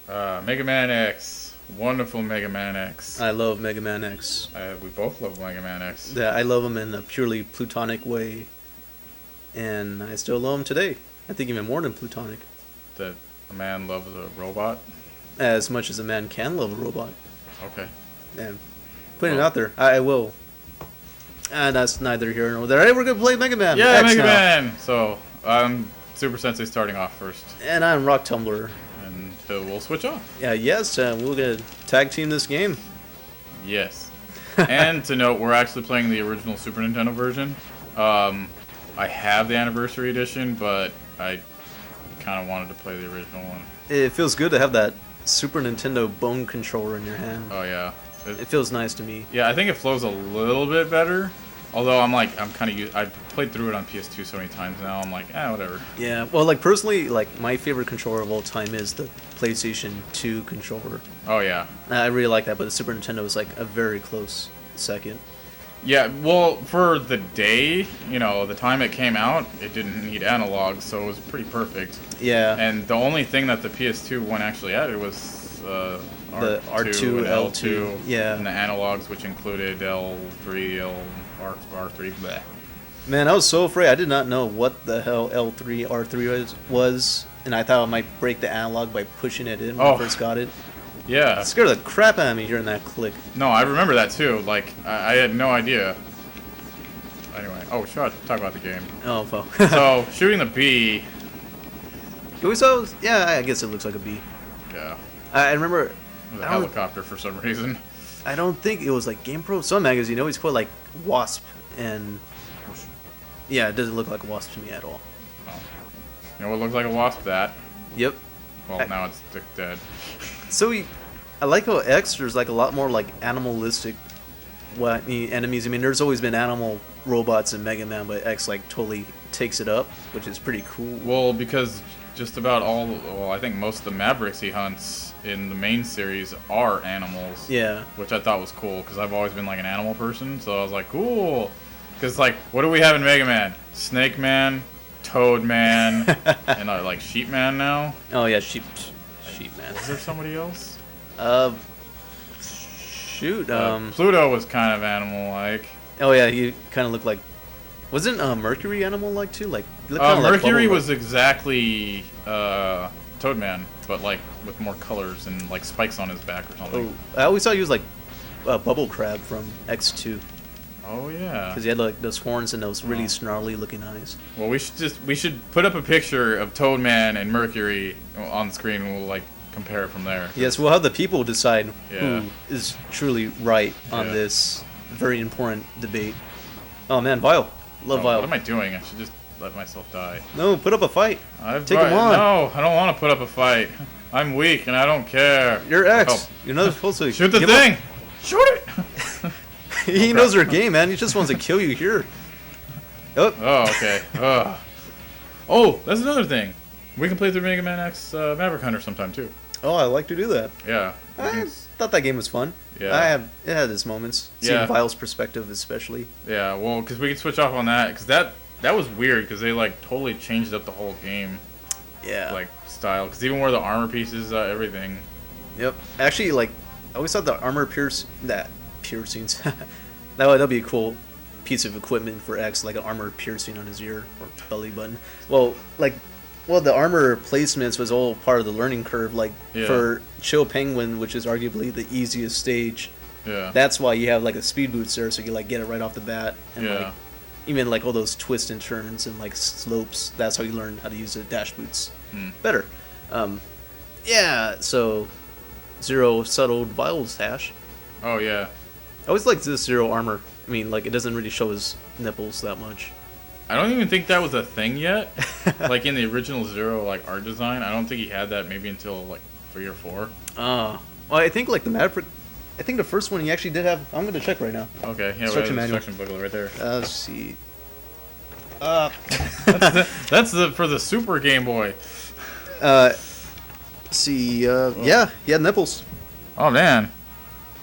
Mega Man X. Wonderful Mega Man X. I love Mega Man X. We both love Mega Man X. Yeah, I love him in a purely plutonic way, and I still love him today. I think even more than plutonic. That a man loves a robot. As much as a man can love a robot. Okay. And putting it out there, I will. And that's neither here nor there. Hey, we're gonna play Mega Man. Yeah, X Mega now. Man. So I'm Super Sensei starting off first, And I'm Rock Tumbler. and we'll switch off. Yeah, yes, we're gonna tag team this game. Yes. And to note, we're actually playing the original Super Nintendo version. I have the Anniversary Edition, but I kind of wanted to play the original one. It feels good to have that Super Nintendo bone controller in your hand. Oh yeah. It feels nice to me. Yeah, I think it flows a little bit better. Although I'm kind of I've played through it on PS2 so many times now. I'm like, whatever. Yeah, well, like personally, like my favorite controller of all time is the PlayStation 2 controller. Oh yeah. I really like that, but the Super Nintendo is like a very close second. Yeah, well, for the day, the time it came out, it didn't need analog, so it was pretty perfect. Yeah. And the only thing that the PS2 one actually added was the R2 and L2. Yeah. And the analogs, which included L3, R3, bleh. Man, I was so afraid. I did not know what the hell L3, R3 was, and I thought I might break the analog by pushing it in when I first got it. Yeah. It scared the crap out of me hearing that click. No, I remember that too. Like, I had no idea. Anyway, talk about the game. Oh, well. So, shooting the bee. Yeah, I guess it looks like a bee. Yeah. I remember... It was a helicopter for some reason. I don't think it was like GamePro. Some magazine always put like Wasp, and yeah, it doesn't look like a wasp to me at all. Oh. You know what looks like a wasp? That. Yep. Well, now it's dead. So I like how X, there's like a lot more like animalistic enemies. I mean, there's always been animal robots in Mega Man, but X like totally takes it up, which is pretty cool. Well, because just about I think most of the Mavericks he hunts in the main series are animals. Yeah. Which I thought was cool, because I've always been like an animal person, so I was like, cool. Because like, what do we have in Mega Man? Snake Man, Toad Man, and like Sheep Man now? Oh yeah, Sheep Man. Is there somebody else? Shoot. Pluto was kind of animal-like. Oh yeah, he kind of looked like. Wasn't Mercury animal-like too? Like Mercury was exactly Toadman, but like with more colors and like spikes on his back or something. Oh, I always thought he was like Bubble Crab from X2. Oh yeah. Because he had like those horns and those really snarly-looking eyes. Well, we should put up a picture of Toadman and Mercury on screen, and we'll like compare it from there. Yes, we'll have the people decide who is truly right on this very important debate. Oh man, Vile. Love Vile. What am I doing? I should just let myself die. No, put up a fight. Take him on. No, I don't want to put up a fight. I'm weak and I don't care. You're X. You're not supposed to shoot the thing. Shoot it. He knows our game, man. He just wants to kill you here. Oh, okay. Oh, that's another thing. We can play through Mega Man X Maverick Hunter sometime too. Oh, I like to do that. Yeah. I thought that game was fun. Yeah. It had its moments. Seeing Vile's perspective, especially. Yeah, well, because we can switch off on that, because that was weird, because they like totally changed up the whole game. Yeah. Like style, because even where the armor pieces, everything. Yep. Actually, like I always thought the armor piercings. That'd be a cool piece of equipment for X, like an armor piercing on his ear or belly button. Well, the armor placements was all part of the learning curve. Like for Chill Penguin, which is arguably the easiest stage. Yeah. That's why you have like a speed boots there, so you like get it right off the bat. And like even like all those twists and turns and like slopes. That's how you learn how to use the dash boots better. So Zero settled Vile's hash. Oh yeah. I always liked this Zero armor. I mean, like it doesn't really show his nipples that much. I don't even think that was a thing yet. Like in the original Zero like art design, I don't think he had that maybe until like 3 or 4. Well, I think like the Maverick. I think the first one he actually did have. I'm gonna check right now. Okay, yeah, instruction manual. Instruction booklet right there. Let's see. That's for the Super Game Boy. See. Yeah, he had nipples. Oh man,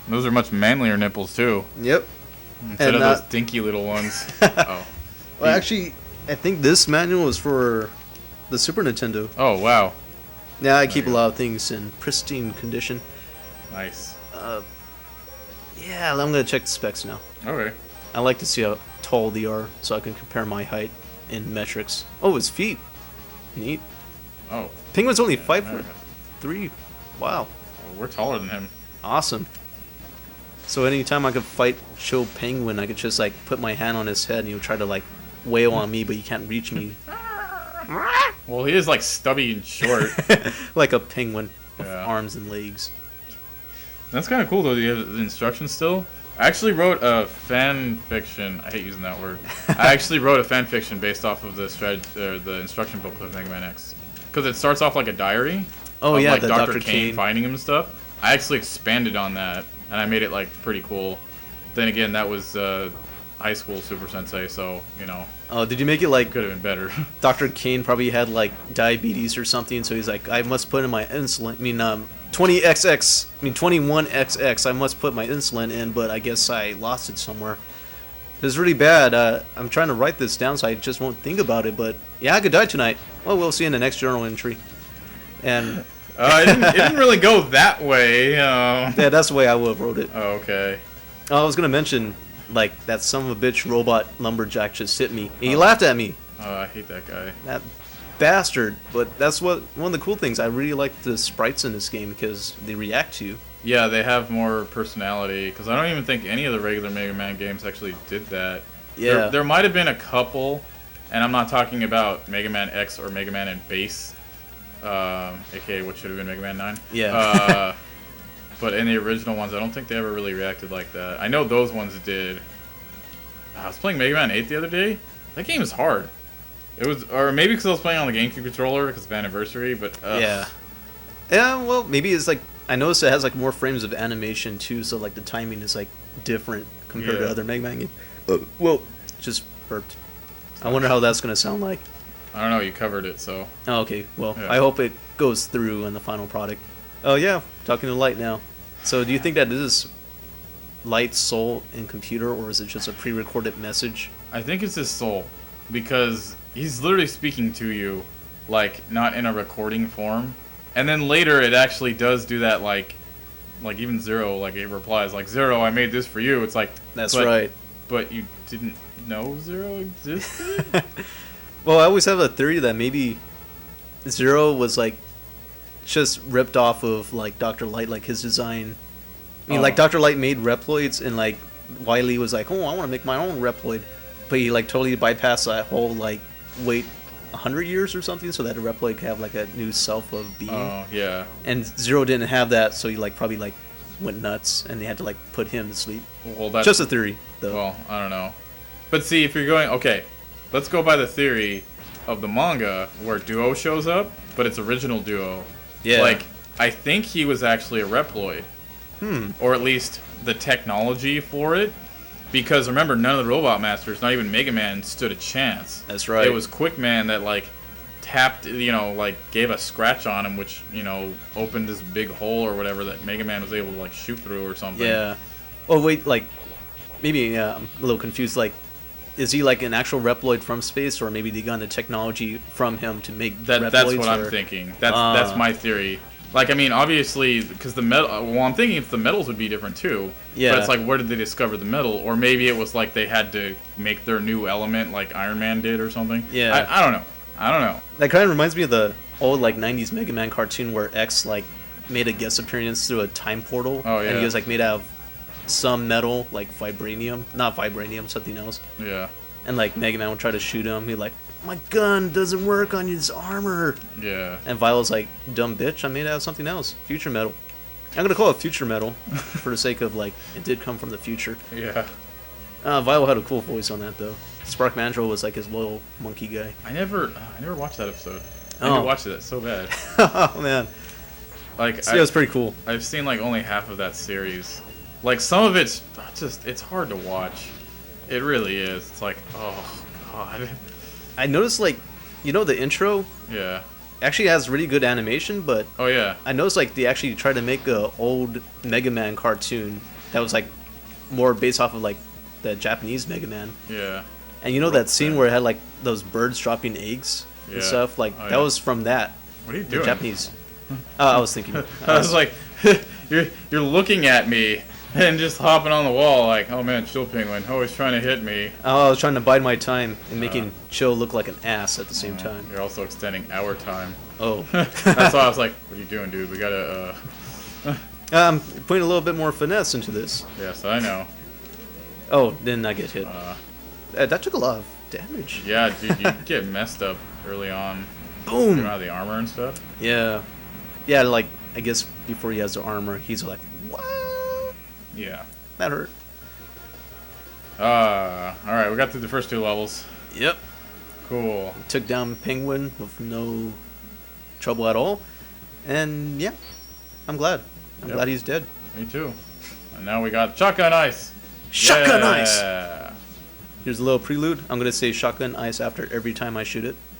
those are much manlier nipples too. Yep. Instead of those dinky little ones. Oh. Well, actually, I think this manual is for the Super Nintendo. Oh wow. Yeah, I There keep you a go. lot of things in pristine condition. Nice. Yeah, I'm gonna check the specs now. Okay. I like to see how tall they are so I can compare my height in metrics. Oh, his feet. Neat. Oh, Penguin's only yeah, 5'3". Wow. we're taller than him. Awesome. So anytime I could fight Show Penguin, I could just like put my hand on his head and he'll try to like wail on me, but he can't reach me. Well, he is like stubby and short. Like a penguin with Yeah. arms and legs. That's kind of cool though. You have the instructions still. I actually wrote a fan fiction. I hate using that word. I actually wrote a fan fiction based off of the instruction booklet of Mega Man X, because it starts off like a diary. Oh of, yeah, like the Dr. Dr. Kane Kane. finding him and stuff. I actually expanded on that, and I made it like pretty cool. Then again, that was high school Super Sensei, so you know, Oh, did you make it like could have been better. Dr. Kane probably had like diabetes or something, so he's like, I must put in my insulin. I mean, 20XX. I mean, 21XX. I must put my insulin in, but I guess I lost it somewhere. It's really bad. I'm trying to write this down so I just won't think about it. But yeah, I could die tonight. Well, we'll see in the next journal entry. And It didn't really go that way. yeah, that's the way I would have wrote it. Oh, okay. I was gonna mention like that son of a bitch robot lumberjack just hit me. And he laughed at me. Oh, I hate that guy. That bastard. But that's one of the cool things. I really like the sprites in this game because they react to you. Yeah, they have more personality, because I don't even think any of the regular Mega Man games actually did that. Yeah. There might have been a couple, and I'm not talking about Mega Man X or Mega Man in base, aka what should have been Mega Man 9. Yeah. But in the original ones, I don't think they ever really reacted like that. I know those ones did. I was playing Mega Man 8 the other day. That game is hard. It was, or maybe because I was playing on the GameCube controller because of Anniversary, but Yeah. Yeah, well, maybe it's like I noticed it has like more frames of animation too, so like the timing is like different compared to Yeah. other Mega Man games. Well, just burped. I wonder how that's gonna sound like. I don't know. You covered it, so Oh, okay, well, Yeah. I hope it goes through in the final product. Oh yeah, talking to Light now. So do you think that this is Light's soul in computer, or is it just a pre-recorded message? I think it's his soul, because he's literally speaking to you, like not in a recording form. And then later it actually does do that, like even Zero, like it replies like, Zero, I made this for you. It's like, That's but- right. But you didn't know Zero existed? Well, I always have a theory that maybe Zero was like just ripped off of like Dr. Light, like his design. I mean, Oh. like Dr. Light made Reploids, and like Wily was like, "Oh, I want to make my own Reploid," but he like totally bypassed that whole like wait 100 years or something, so that a Reploid could have like a new self of being. Oh, yeah. And Zero didn't have that, so he like probably like went nuts, and they had to like put him to sleep. Well, that's Just a theory, though. Well, I don't know. But see, if you're going, okay, let's go by the theory of the manga where Duo shows up, but it's original Duo. Yeah. Like, I think he was actually a Reploid. Hmm. Or at least the technology for it. Because remember, none of the Robot Masters, not even Mega Man, stood a chance. That's right. It was Quick Man that, like, tapped, like, gave a scratch on him, which, opened this big hole or whatever that Mega Man was able to, like, shoot through or something. Yeah. Oh wait, like maybe I'm a little confused. Like, is he like an actual Reploid from space, or maybe they got the technology from him to make Reploids? That's what or... I'm thinking. That's my theory. Like, I mean, obviously, because the metal. Well, I'm thinking if the metals would be different too. Yeah. But it's like, where did they discover the metal? Or maybe it was like they had to make their new element, like Iron Man did, or something. Yeah. I don't know. I don't know. That kind of reminds me of the old like '90s Mega Man cartoon where X like made a guest appearance through a time portal. Oh, And yeah. he was like made out of some metal, like vibranium, not vibranium, something else. Yeah. And like Mega Man would try to shoot him. He'd like, my gun doesn't work on his armor. Yeah. And Viol's like, dumb bitch, I made it out of something else. Future metal. I'm gonna call it future metal for the sake of like it did come from the future. Yeah. Viol had a cool voice on that though. Spark Mandrill was like his little monkey guy. I never watched that episode. I Oh. need to watch it. So bad. Oh man, Like, so, yeah, it was pretty cool. I've seen like only half of that series. Like, some of it's just, it's hard to watch. It really is. It's like, oh god. I noticed like, the intro Yeah. actually has really good animation, but Oh yeah. I noticed like they actually tried to make a old Mega Man cartoon that was like more based off of like the Japanese Mega Man. Yeah. And that scene where it had like those birds dropping eggs Yeah. and stuff, like Oh, that yeah. was from that. What are you The doing? Japanese. I was thinking. I was like, you're looking at me and just hopping on the wall like, oh man, Chill Penguin, always trying to hit me. I was trying to bide my time and making Chill look like an ass at the same time. You're also extending our time. Oh. That's why I was like, what are you doing, dude? We gotta, I'm putting a little bit more finesse into this. Yes, I know. Oh, then I get hit. That took a lot of damage. Yeah, dude, you get messed up early on. Boom! You out of the armor and stuff? Yeah. Yeah, like, I guess before he has the armor, he's like, what? Yeah. That hurt. Alright, we got through the first 2 levels. Yep. Cool. Took down Penguin with no trouble at all. And, yeah, I'm glad. I'm glad he's dead. Me too. And now we got Shotgun Ice! Shotgun Ice! Yeah. Here's a little prelude. I'm going to say Shotgun Ice after every time I shoot it.